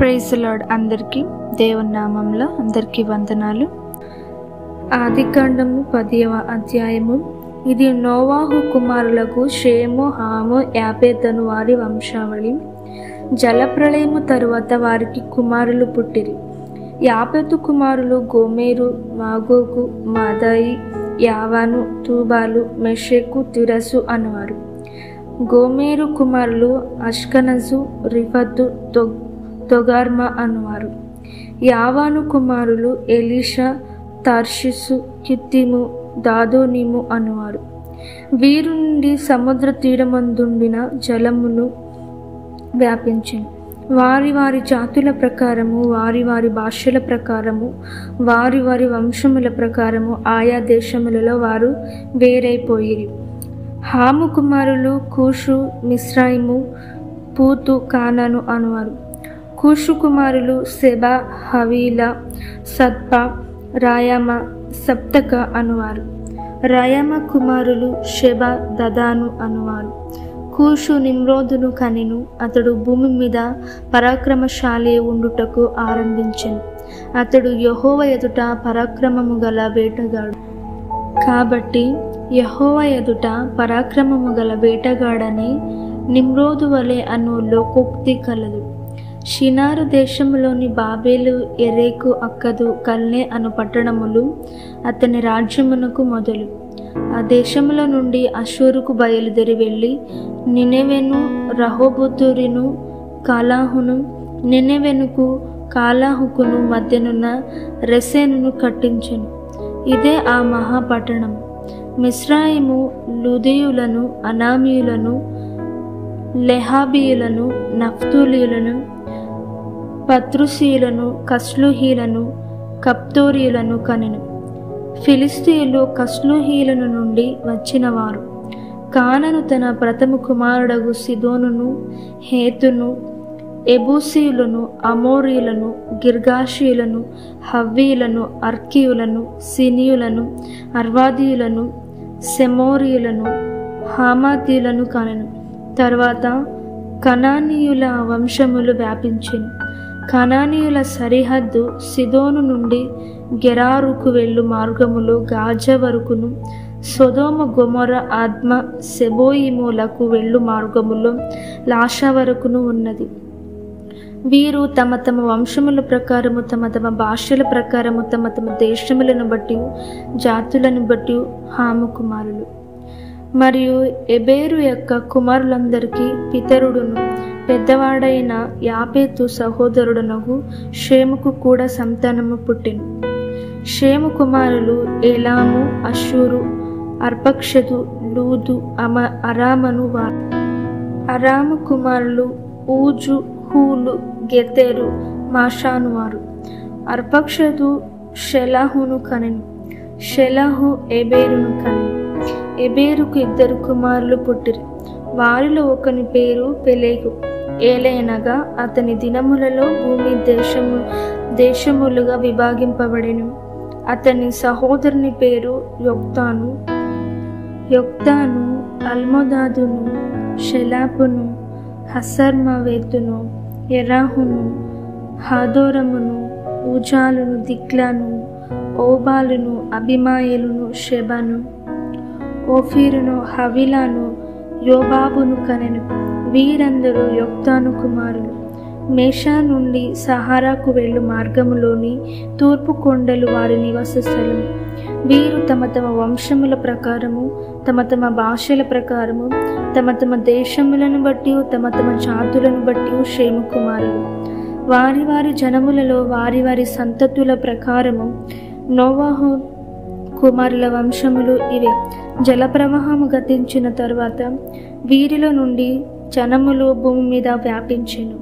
Praise the lord. అందరికీ దేవుని నామంలో అందరికీ వందనాలు. ఆదికాండము 10వ అధ్యాయము. ఇది నోవాహు కుమారులకు షేము, హాము, యాపెతను వారి వంశావళి. జలప్రళయము తరువాత వారికి కుమారులు పుట్టిరి. యాపెతు కుమారులు గోమెరు, మాగోగు, మాదాయి, యావాను, తూబాలు, మెషెకు, తిరసు అనువారు. గోమెరు కుమారులు అష్కనజు, రిఫతు, తొగార్మా అనువారు. యావాను కుమారులు ఎలీషా, తర్షిసు, కిత్తిము, దాదోనిము అనువారు. వీరి నుండి సముద్ర తీరమందుండిన జలమును వ్యాపించింది. వారి వారి జాతుల ప్రకారము, వారి వారి భాషల ప్రకారము, వారి వారి వంశముల ప్రకారము ఆయా దేశములలో వారు వేరైపోయిరి. హాము కుమారులు కూషు, మిస్రాయిము, పూతు, కానాను అనువారు. కూషు కుమారులు సెబా, హవీలా, సత్పా, రాయమ, సప్తక అనువారు. రాయమ కుమారులు షెబ, దదాను అనువారు. కూషు నిమ్రోదును కనెను. అతడు భూమి మీద పరాక్రమశాలి ఉండుటకు ఆరంభించెను. అతడు యెహోవా ఎదుట పరాక్రమము గల వేటగాడు. కాబట్టి యెహోవా ఎదుట పరాక్రమము గల వేటగాడని నిమ్రోదు వలె అను లోకోక్తి కలదు. షినారు దేశములోని బాబేలు, ఎరేకు, అక్కదు, కల్నే అను పట్టణములు అతని రాజ్యమునకు మొదలు. ఆ దేశముల నుండి అషూరుకు బయలుదేరి వెళ్ళి నినెవెను, రహోబోతురును, కాలాహును, నినెవెనుకు, కాలాహుకును మధ్యనున్న రెసెనును కట్టించెను. ఇదే ఆ మహాపట్టణం. మిస్రాయిము లూదీయులను, అనామీయులను, లెహాబీయులను, నఫ్తూలీయులను, పత్రుసీయులను, కస్లుహీలను, కప్తోరీయులను కనెను. ఫిలిస్తీయులు కస్లుహీయుల నుండి వచ్చినవారు. కానాను తన ప్రథమ కుమారుడగు సిదోనును, హేతును, ఎబూసీయులను, అమోరీయులను, గిర్గాషీయులను, హవ్వీయులను, అర్కీయులను, సినీయులను, అర్వాదీయులను, సెమోరీయులను, హామాతీయులను కనెను. తర్వాత కనానీయుల వంశములు వ్యాపించెను. కనానీయుల సరిహద్దు సిదోను నుండి గెరారుకు వెళ్ళు మార్గములో గాజా వరకును, సొదొమ, గొమొర, ఆద్మా, సెబోయిములకు వెళ్ళు మార్గములో లాషా వరకును ఉన్నది. వీరు తమ తమ వంశముల ప్రకారము, తమ తమ భాషల ప్రకారము, తమ తమ దేశములను బట్టి, జాతులను బట్టి హాము కుమారులు. మరియు ఎబేరు యొక్క కుమారులందరికీ పితరుడును పెద్దవాడైన యాపెతు సహోదరుడునగు షేముకు కూడా సంతానము పుట్టెను. షేము కుమారులు ఏలాము, అషూరు, అర్పక్షదు, లూదు, అరామను వారు. అరాము కుమారులు ఊజు, హూలు, గెతెరు, మాషాను వారు. అర్పక్షదు షెలాహును కనెను. షెలాహు ఎబేరును కనెను. ఎబేరుకు 2 కుమారులు పుట్టిరి. వారిలో ఒకని పేరు పెలెగు. ఏలయనగా అతని దినములలో భూమి దేశములుగా విభాగింపబడెను. అతని సహోదరుని పేరు యొక్తాను. యొక్తాను అల్మోదాదును, షెలాపును, హసర్మవేతును, ఎరాహును, హాదోరమును, ఊజాలును, దిక్లాను, ఓబాలును, అభిమాయేలును, షెబను, ఓఫీరును, హవిలాను, యోబాబును కనెను. వీరందరూ యొక్తాను కుమారులు. మేషా నుండి సహారాకు వెళ్ళు మార్గములోని తూర్పు కొండలు వారి నివాస స్థలము. వీరు తమ తమ వంశముల ప్రకారము, తమ తమ భాషల ప్రకారము, తమ తమ దేశములను బట్టి, తమ తమ జాతులను బట్టి షేము కుమారులు. వారి వారి జనములలో వారి వారి సంతతుల ప్రకారము నోవాహు కుమారుల వంశములు ఇవే. జలప్రవాహము గతించిన తరువాత వీరిలో నుండి జనములు భూమి మీద వ్యాపించెను.